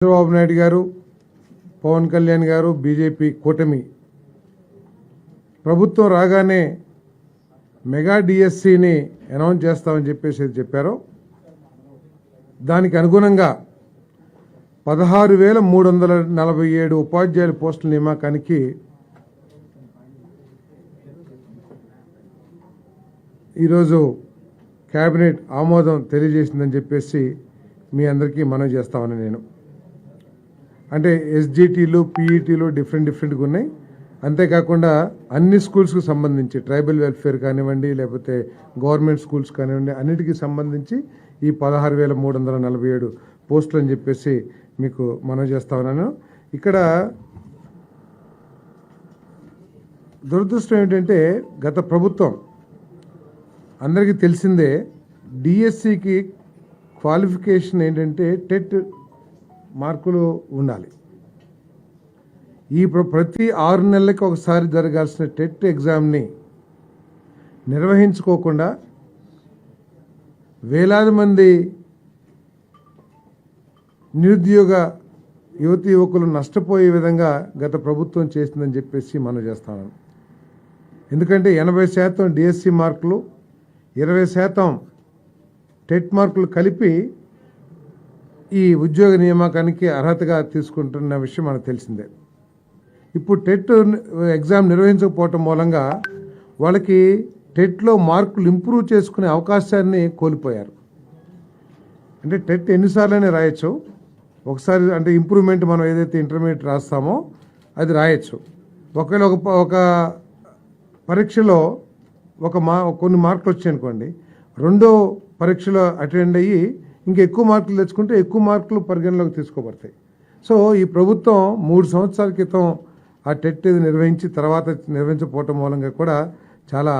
చంద్రబాబు నాయుడు గారు, పవన్ కళ్యాణ్ గారు, బీజేపీ కూటమి ప్రభుత్వం రాగానే మెగా డిఎస్సిని అనౌన్స్ చేస్తామని చెప్పేసి చెప్పారు. దానికి అనుగుణంగా 16,347 ఉపాధ్యాయుల పోస్టుల నియామకానికి ఈరోజు కేబినెట్ ఆమోదం తెలియజేసిందని చెప్పేసి మీ అందరికీ మనవి చేస్తామని నేను. అంటే ఎస్జిటీలు, పీఈటీలు డిఫరెంట్గా ఉన్నాయి. అంతేకాకుండా అన్ని స్కూల్స్కి సంబంధించి ట్రైబల్ వెల్ఫేర్ కానివ్వండి, లేకపోతే గవర్నమెంట్ స్కూల్స్ కానివ్వండి, అన్నిటికీ సంబంధించి ఈ 16,347 పోస్టులు అని చెప్పేసి మీకు మనవి చేస్తా ఉన్నాను. ఇక్కడ దురదృష్టం ఏంటంటే గత ప్రభుత్వం అందరికీ తెలిసిందే, డిఎస్సికి క్వాలిఫికేషన్ ఏంటంటే టెట్ మార్కులు ఉండాలి. ఈ ప్రతి 6 నెలలకి ఒకసారి జరగాల్సిన టెట్ ఎగ్జామ్ని నిర్వహించుకోకుండా వేలాది మంది నిరుద్యోగ యువతీ యువకులు నష్టపోయే విధంగా గత ప్రభుత్వం చేసిందని చెప్పేసి మనం చేస్తాను. ఎందుకంటే 80% డిఎస్సి మార్కులు, 20% టెట్ మార్కులు కలిపి ఈ ఉద్యోగ నియామకానికి అర్హతగా తీసుకుంటున్న విషయం మనకు తెలిసిందే. ఇప్పుడు టెట్ ఎగ్జామ్ నిర్వహించకపోవటం మూలంగా వాళ్ళకి టెట్లో మార్కులు ఇంప్రూవ్ చేసుకునే అవకాశాన్ని కోల్పోయారు. అంటే టెట్ ఎన్నిసార్లైనా రాయొచ్చు, ఒకసారి అంటే ఇంప్రూవ్మెంట్ మనం ఏదైతే ఇంటర్మీడియట్ రాస్తామో అది రాయొచ్చు. ఒకవేళ ఒక పరీక్షలో కొన్ని మార్కులు వచ్చాయనుకోండి, రెండో పరీక్షలో అటెండ్ అయ్యి ఇంకా ఎక్కువ మార్కులు తెచ్చుకుంటే ఎక్కువ మార్కులు పరిగణలోకి తీసుకోబడతాయి. సో ఈ ప్రభుత్వం 3 సంవత్సరాల క్రితం ఆ టెట్ నిర్వహించి తర్వాత నిర్వహించకపోవటం మూలంగా కూడా చాలా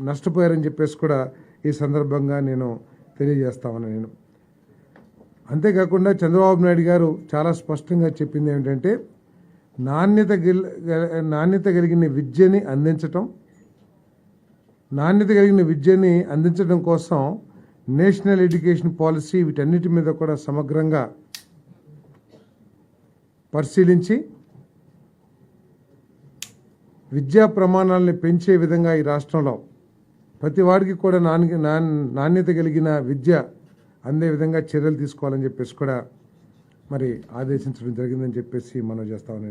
నష్టపోయారని చెప్పేసి కూడా ఈ సందర్భంగా నేను తెలియజేస్తామని నేను. అంతేకాకుండా చంద్రబాబు నాయుడు గారు చాలా స్పష్టంగా చెప్పింది ఏమిటంటే నాణ్యత కలిగిన విద్యని అందించడం కోసం నేషనల్ ఎడ్యుకేషన్ పాలసీ వీటన్నిటి మీద కూడా సమగ్రంగా పరిశీలించి విద్యా ప్రమాణాలని పెంచే విధంగా ఈ రాష్ట్రంలో ప్రతి వాడికి కూడా నాణ్యత కలిగిన విద్య అందే విధంగా చర్యలు తీసుకోవాలని చెప్పేసి కూడా మరి ఆదేశించడం జరిగిందని చెప్పేసి మనం చేస్తామని